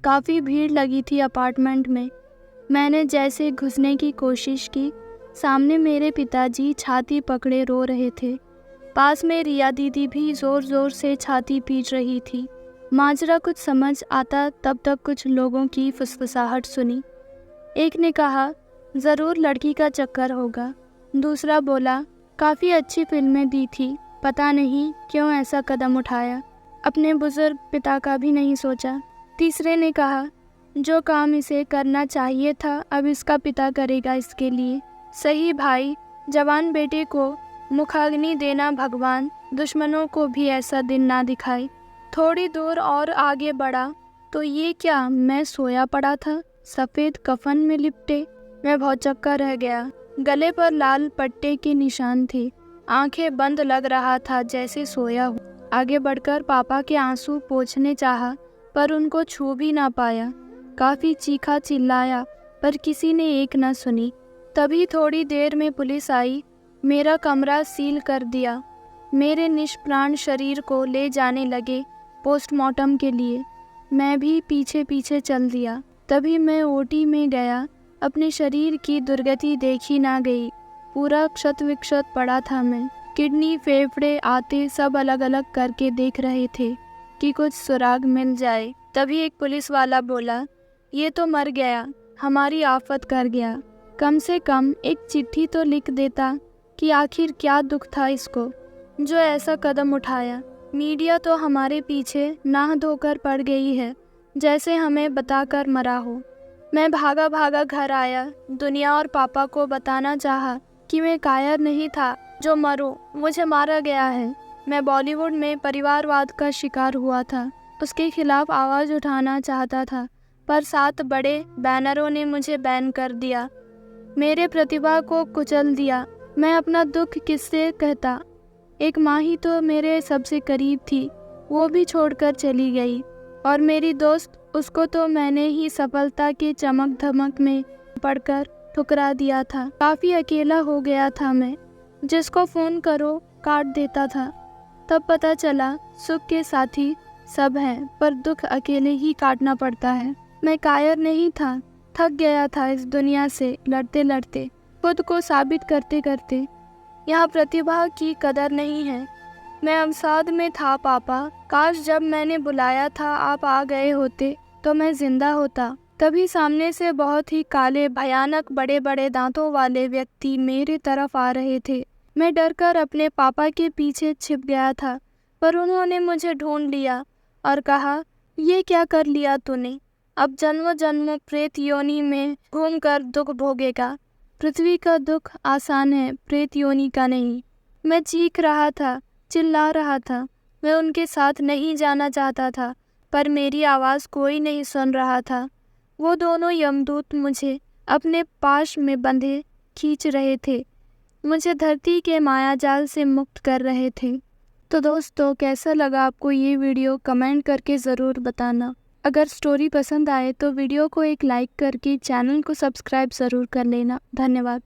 काफ़ी भीड़ लगी थी अपार्टमेंट में। मैंने जैसे घुसने की कोशिश की, सामने मेरे पिताजी छाती पकड़े रो रहे थे। पास में रिया दीदी भी ज़ोर ज़ोर से छाती पीट रही थी। माजरा कुछ समझ आता तब तक कुछ लोगों की फुसफुसाहट सुनी। एक ने कहा, ज़रूर लड़की का चक्कर होगा। दूसरा बोला, काफ़ी अच्छी फिल्में दी थी, पता नहीं क्यों ऐसा कदम उठाया, अपने बुजुर्ग पिता का भी नहीं सोचा। तीसरे ने कहा, जो काम इसे करना चाहिए था अब इसका पिता करेगा इसके लिए। सही भाई, जवान बेटे को मुखाग्नि देना भगवान दुश्मनों को भी ऐसा दिन ना दिखाए। थोड़ी दूर और आगे बढ़ा तो ये क्या, मैं सोया पड़ा था सफ़ेद कफन में लिपटे। मैं भौचक्का रह गया। गले पर लाल पट्टे के निशान थे, आंखें बंद, लग रहा था जैसे सोया हूँ। आगे बढ़कर पापा के आंसू पोंछने चाहा पर उनको छू भी ना पाया। काफ़ी चीखा चिल्लाया पर किसी ने एक न सुनी। तभी थोड़ी देर में पुलिस आई, मेरा कमरा सील कर दिया। मेरे निष्प्राण शरीर को ले जाने लगे पोस्टमार्टम के लिए। मैं भी पीछे पीछे चल दिया। तभी मैं ओटी में गया। अपने शरीर की दुर्गति देखी ना गई। पूरा क्षत विक्षत पड़ा था मैं। किडनी, फेफड़े, आते सब अलग अलग करके देख रहे थे कि कुछ सुराग मिल जाए। तभी एक पुलिस वाला बोला, ये तो मर गया, हमारी आफत कर गया। कम से कम एक चिट्ठी तो लिख देता कि आखिर क्या दुख था इसको जो ऐसा कदम उठाया। मीडिया तो हमारे पीछे नाह धोकर पड़ गई है, जैसे हमें बताकर मरा हो। मैं भागा भागा घर आया। दुनिया और पापा को बताना चाहा कि मैं कायर नहीं था जो मरूं, मुझे मारा गया है। मैं बॉलीवुड में परिवारवाद का शिकार हुआ था, उसके खिलाफ आवाज़ उठाना चाहता था, पर 7 बड़े बैनरों ने मुझे बैन कर दिया, मेरे प्रतिभा को कुचल दिया। मैं अपना दुख किससे कहता। एक माँ ही तो मेरे सबसे करीब थी, वो भी छोड़कर चली गई। और मेरी दोस्त, उसको तो मैंने ही सफलता के चमक धमक में पड़कर ठुकरा दिया था। काफ़ी अकेला हो गया था मैं। जिसको फ़ोन करो काट देता था। तब पता चला सुख के साथी सब हैं, पर दुख अकेले ही काटना पड़ता है। मैं कायर नहीं था, थक गया था इस दुनिया से लड़ते लड़ते, खुद को साबित करते करते। यहाँ प्रतिभा की कदर नहीं है। मैं अवसाद में था पापा, काश जब मैंने बुलाया था आप आ गए होते तो मैं जिंदा होता। तभी सामने से बहुत ही काले, भयानक, बड़े बड़े दांतों वाले व्यक्ति मेरी तरफ आ रहे थे। मैं डरकर अपने पापा के पीछे छिप गया था, पर उन्होंने मुझे ढूंढ लिया और कहा, ये क्या कर लिया तूने, अब जन्मों जन्मों प्रेत योनि में घूमकर दुख भोगेगा। पृथ्वी का दुख आसान है, प्रेत योनि का नहीं। मैं चीख रहा था, चिल्ला रहा था। मैं उनके साथ नहीं जाना चाहता था, पर मेरी आवाज़ कोई नहीं सुन रहा था। वो दोनों यमदूत मुझे अपने पाश में बंधे खींच रहे थे, मुझे धरती के मायाजाल से मुक्त कर रहे थे। तो दोस्तों, कैसा लगा आपको ये वीडियो, कमेंट करके ज़रूर बताना। अगर स्टोरी पसंद आए तो वीडियो को एक लाइक करके चैनल को सब्सक्राइब ज़रूर कर लेना। धन्यवाद।